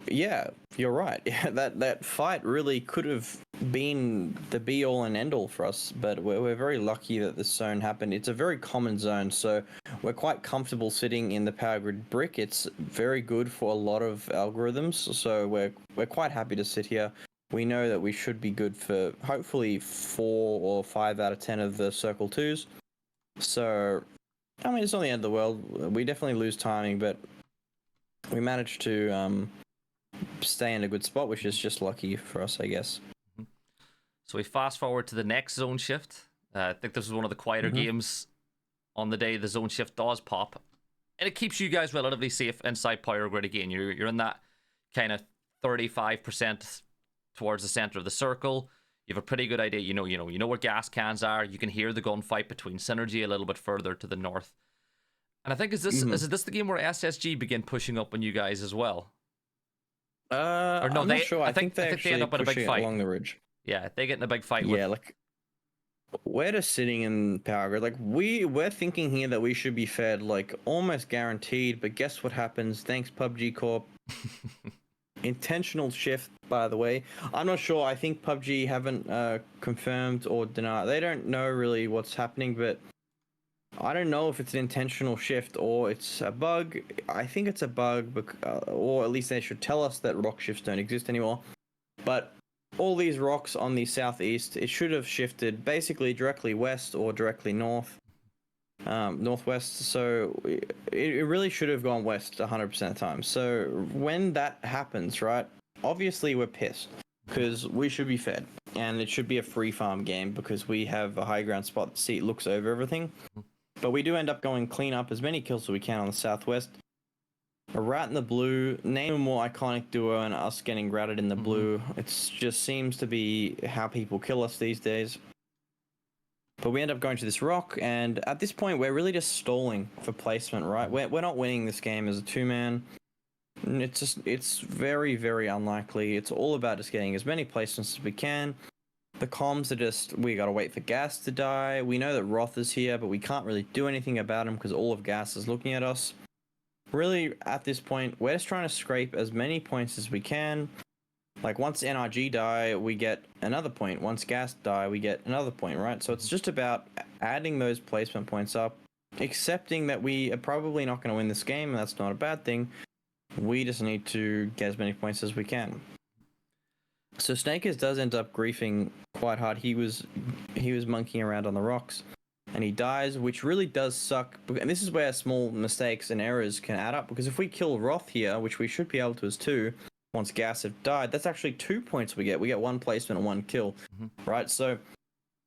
yeah, you're right. Yeah, that fight really could have been the be all and end all for us, but we're very lucky that this zone happened. It's a very common zone, so we're quite comfortable sitting in the power grid brick. It's very good for a lot of algorithms, so we're quite happy to sit here. We know that we should be good for hopefully 4 or 5 out of 10 of the circle 2s. So, I mean, it's not the end of the world. We definitely lose timing, but we managed to stay in a good spot, which is just lucky for us, I guess. So we fast forward to the next zone shift. I think this was one of the quieter games on the day the zone shift does pop, and it keeps you guys relatively safe inside power grid again. You're in that kind of 35% towards the center of the circle. You have a pretty good idea. You know where gas cans are. You can hear the gunfight between Synergy a little bit further to the north. And I think is this the game where SSG begin pushing up on you guys as well? Or no, I'm not sure. I think they end up in a big fight along the ridge. Yeah, they get in a big fight. Yeah, like we're just sitting in power grid. Like we're thinking here that we should be fed like almost guaranteed, but guess what happens? Thanks PUBG Corp. Intentional shift, by the way. I'm not sure. I think PUBG haven't confirmed or denied. They don't know really what's happening, but I don't know if it's an intentional shift or it's a bug. I think it's a bug, or at least they should tell us that rock shifts don't exist anymore. But all these rocks on the southeast, it should have shifted basically directly west or directly northwest. So it really should have gone west 100% of the time. So when that happens, right, obviously we're pissed because we should be fed and it should be a free farm game because we have a high ground spot. The seat looks over everything. But we do end up going clean up as many kills as we can on the southwest. A rat in the blue, name a more iconic duo and us getting ratted in the blue. It just seems to be how people kill us these days. But we end up going to this rock, and at this point, we're really just stalling for placement, right? We're not winning this game as a two-man. It's very, very unlikely. It's all about just getting as many placements as we can. The comms are just, we gotta wait for Gas to die. We know that Roth is here, but we can't really do anything about him because all of Gas is looking at us. Really, at this point, we're just trying to scrape as many points as we can. Like, once NRG die, we get another point. Once Gas die, we get another point, right? So it's just about adding those placement points up, accepting that we are probably not going to win this game, and that's not a bad thing. We just need to get as many points as we can. So Snakers does end up griefing quite hard. He was monkeying around on the rocks, and he dies, which really does suck. And this is where small mistakes and errors can add up, because if we kill Roth here, which we should be able to as 2, once Gas have died, that's actually 2 points we get. We get 1 placement and 1 kill, right? So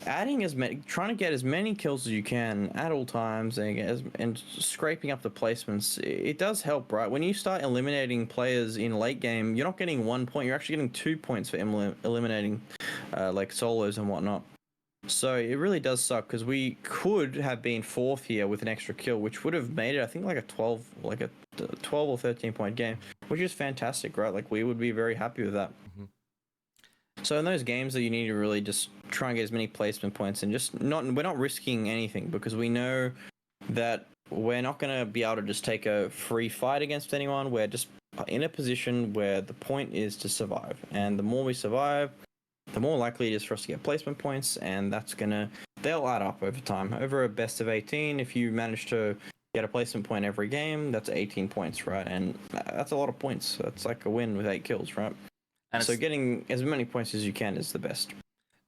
adding trying to get as many kills as you can at all times and scraping up the placements, it does help, right? When you start eliminating players in late game, you're not getting 1 point, you're actually getting 2 points for eliminating like solos and whatnot. So it really does suck, because we could have been 4th here with an extra kill, which would have made it, I think, like a 12 or 13 point game, which is fantastic, right? Like, we would be very happy with that. So in those games that you need to really just try and get as many placement points and we're not risking anything, because we know that we're not going to be able to just take a free fight against anyone. We're just in a position where the point is to survive, and the more we survive, the more likely it is for us to get placement points, and they'll add up over time. Over a best of 18, if you manage to get a placement point every game, that's 18 points, right? And that's a lot of points. That's like a win with 8 kills, right? And so getting as many points as you can is the best.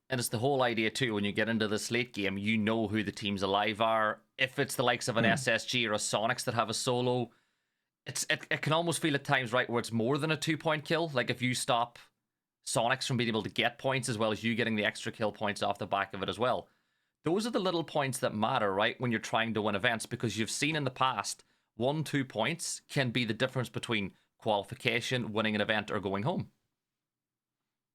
And it's the whole idea too, when you get into this late game, you know who the teams alive are. if it's the likes of an SSG or a Sonics that have a solo, it can almost feel at times, right, where it's more than a 2-point kill. Like if you stop Sonics from being able to get points as well as you getting the extra kill points off the back of it as well. Those are the little points that matter, right, when you're trying to win events, because you've seen in the past 1-2 points can be the difference between qualification, winning an event, or going home.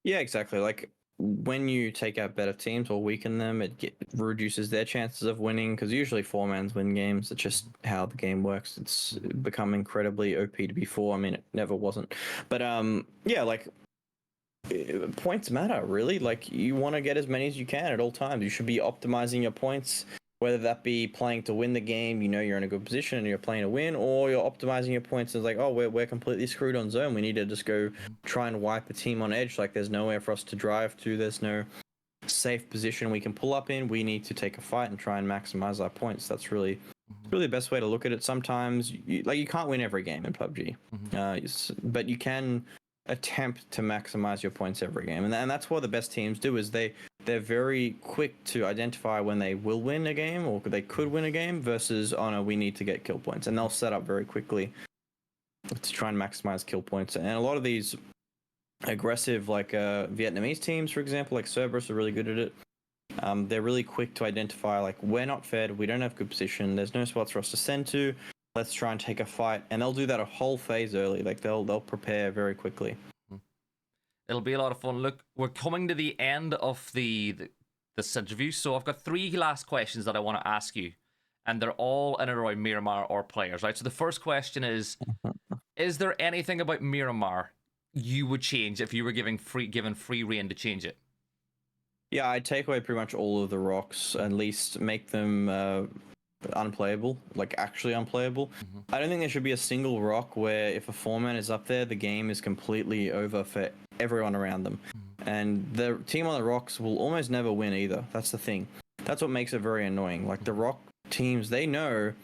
Yeah, exactly. Like when you take out better teams or weaken them, it reduces their chances of winning, because usually four-mans win games. It's just how the game works. It's become incredibly OP to be four. I mean, it never wasn't. But yeah, like points matter, really. Like you want to get as many as you can at all times. You should be optimizing your points, whether that be playing to win the game, you know you're in a good position and you're playing to win, or you're optimizing your points as like, oh, we're completely screwed on zone. We need to just go try and wipe the team on edge. Like there's nowhere for us to drive to. There's no safe position we can pull up in. We need to take a fight and try and maximize our points. That's really the best way to look at it. Sometimes, you can't win every game in PUBG, but you can attempt to maximize your points every game, and that's what the best teams do. Is they're very quick to identify when they will win a game or they could win a game versus, oh no, we need to get kill points, and they'll set up very quickly to try and maximize kill points. And a lot of these aggressive, like Vietnamese teams, for example, like Cerberus, are really good at it. They're really quick to identify, like, we're not fed, we don't have good position, there's no spots for us to send to, let's try and take a fight, and they'll do that a whole phase early. Like they'll prepare very quickly. It'll be a lot of fun. Look, we're coming to the end of this interview, so I've got 3 last questions that I want to ask you, and they're all in and around Miramar or players, right? So the first question is there anything about Miramar you would change if you were given free rein to change it? Yeah, I'd take away pretty much all of the rocks, at least make them unplayable, like actually unplayable. I don't think there should be a single rock where if a foreman is up there, the game is completely over for everyone around them. And the team on the rocks will almost never win either. That's the thing. That's what makes it very annoying. Like the rock teams, they know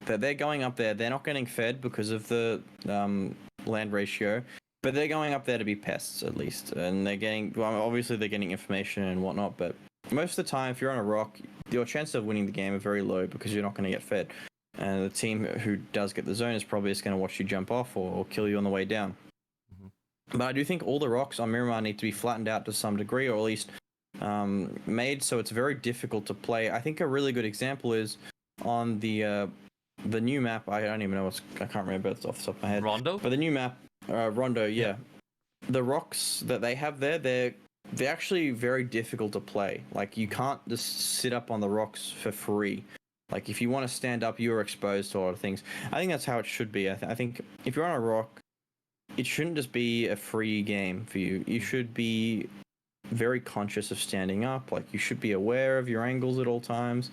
that they're going up there, they're not getting fed because of the land ratio, but they're going up there to be pests at least. And they're getting, well, obviously they're getting information and whatnot, but most of the time, if you're on a rock, your chances of winning the game are very low because you're not going to get fed. And the team who does get the zone is probably just going to watch you jump off or kill you on the way down. But I do think all the rocks on Miramar need to be flattened out to some degree, or at least made so it's very difficult to play. I think a really good example is on the new map. I don't even know I can't remember it off the top of my head. Rondo? But the new map, Rondo, yeah. The rocks that they have there, they're actually very difficult to play. Like you can't just sit up on the rocks for free. Like if you want to stand up, you're exposed to a lot of things. I think that's how it should be. I think if you're on a rock, it shouldn't just be a free game for you. You should be very conscious of standing up. Like you should be aware of your angles at all times.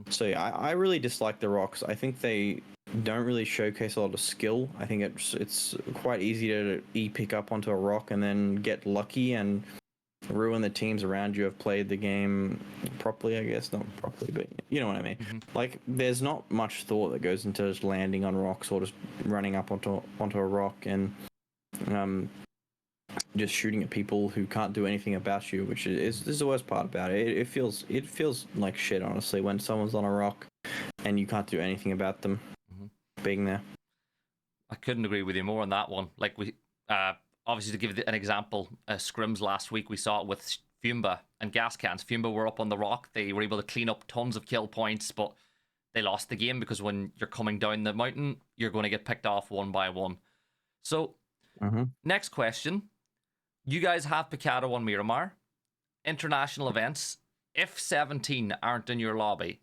So yeah, I really dislike the rocks. I think they don't really showcase a lot of skill. I think it's quite easy to pick up onto a rock and then get lucky and ruin the teams around you have played the game properly. I guess not properly, but you know what I mean. Like there's not much thought that goes into just landing on rocks or just running up onto a rock and just shooting at people who can't do anything about you, which is the worst part about it. It feels like shit, honestly, when someone's on a rock and you can't do anything about them being there. I couldn't agree with you more on that one. Like we obviously, to give an example, scrims last week, we saw it with Fumba and gas cans. Fumba were up on the rock. They were able to clean up tons of kill points, but they lost the game because when you're coming down the mountain, you're going to get picked off one by one. So, next question. You guys have Picado on Miramar. International events. If 17 aren't in your lobby,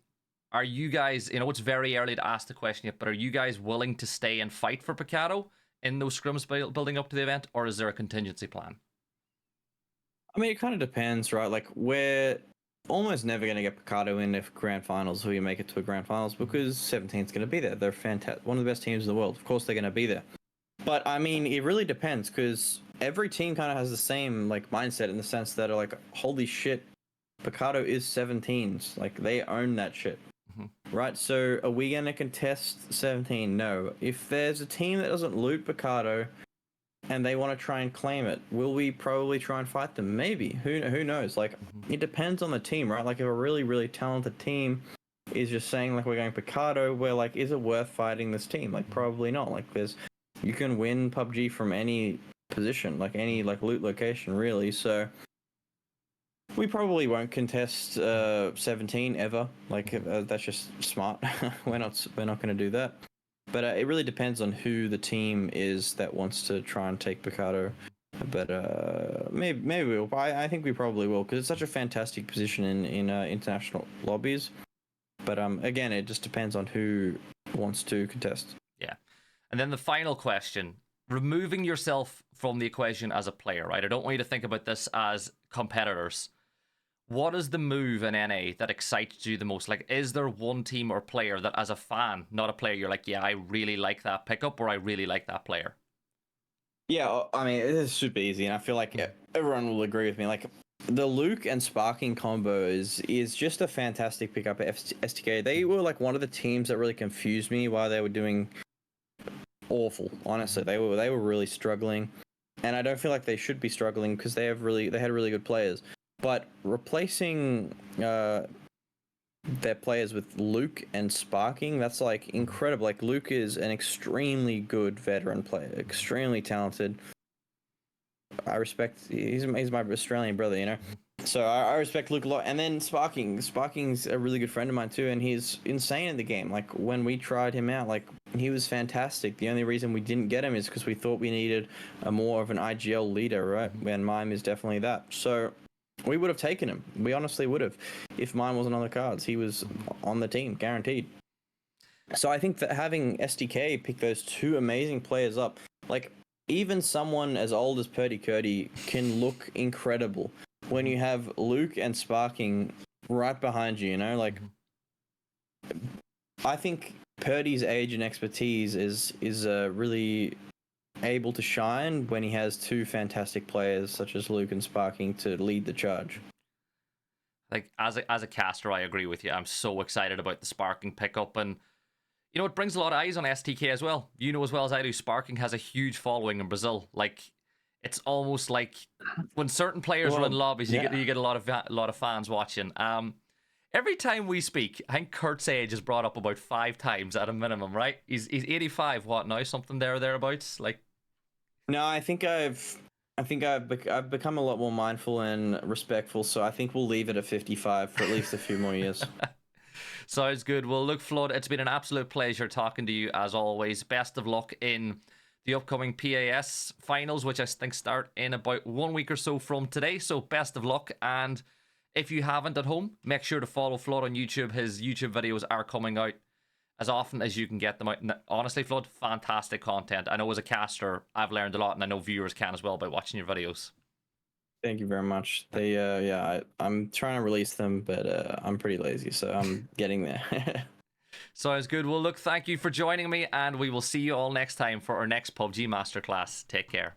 are you guys, it's very early to ask the question yet, but are you guys willing to stay and fight for Picado in those scrims building up to the event, or is there a contingency plan? I mean, it kind of depends, right? Like, we're almost never going to get Picado in if grand finals, we make it to a grand finals, because 17's going to be there. They're fantastic. One of the best teams in the world. Of course, they're going to be there. But, I mean, it really depends, because every team kind of has the same, like, mindset in the sense that, like, holy shit, Picado is 17s. Like, they own that shit. Right, so are we going to contest 17? No. If there's a team that doesn't loot Picado and they want to try and claim it, will we probably try and fight them? Maybe. Who knows? Like, it depends on the team, right? Like, if a really, really talented team is just saying like we're going Picardo. We're like, is it worth fighting this team? Like probably not. Like you can win PUBG from any position, like any like loot location really. So we probably won't contest 17 ever. Like that's just smart. we're not going to do that. But it really depends on who the team is that wants to try and take Picardo. But maybe we'll. I think we probably will because it's such a fantastic position in international lobbies. But again, it just depends on who wants to contest. Yeah. And then the final question, removing yourself from the equation as a player, right? I don't want you to think about this as competitors. What is the move in NA that excites you the most? Like, is there one team or player that as a fan, not a player, you're like, yeah, I really like that pickup or I really like that player? Yeah, I mean, it's super easy, and I feel like everyone will agree with me. Like, the Luke and Sparking combo is just a fantastic pickup at STK. They were like one of the teams that really confused me while they were doing awful. Honestly, they were really struggling, and I don't feel like they should be struggling because they had really good players. But replacing their players with Luke and Sparking, that's like incredible. Like Luke is an extremely good veteran player, extremely talented. I respect. He's my Australian brother, you know. So I respect Luke a lot. And then Sparking's a really good friend of mine too, and he's insane in the game. Like when we tried him out, like he was fantastic. The only reason we didn't get him is because we thought we needed a more of an IGL leader, right? And Mime is definitely that. So we would have taken him. We honestly would have, if Mime wasn't on the cards. He was on the team, guaranteed. So I think that having SDK pick those two amazing players up, like even someone as old as Purdy Curdy can look incredible when you have Luke and Sparking right behind you, you know? Like, I think Purdy's age and expertise is really able to shine when he has two fantastic players such as Luke and Sparking to lead the charge. Like, as a caster, I agree with you. I'm so excited about the Sparking pickup, and you know, it brings a lot of eyes on STK as well. You know as well as I do, Sparking has a huge following in Brazil. Like, it's almost like when certain players run lobbies, you get a lot of fans watching. Every time we speak, I think Kurt's age is brought up about 5 times at a minimum, right? He's 85, what now? Something there or thereabouts. Like, no, I think I've become a lot more mindful and respectful. So I think we'll leave it at 55 for at least a few more years. Sounds good. Well, look, Fludd, it's been an absolute pleasure talking to you as always. Best of luck in the upcoming PAS finals, which I think start in about 1 week or so from today. So best of luck. And if you haven't at home, make sure to follow Fludd on YouTube. His YouTube videos are coming out as often as you can get them out. And honestly, Fludd, fantastic content. I know as a caster, I've learned a lot, and I know viewers can as well by watching your videos. Thank you very much. They, I'm trying to release them, but I'm pretty lazy, so I'm getting there. Sounds good. Well, look, thank you for joining me, and we will see you all next time for our next PUBG Masterclass. Take care.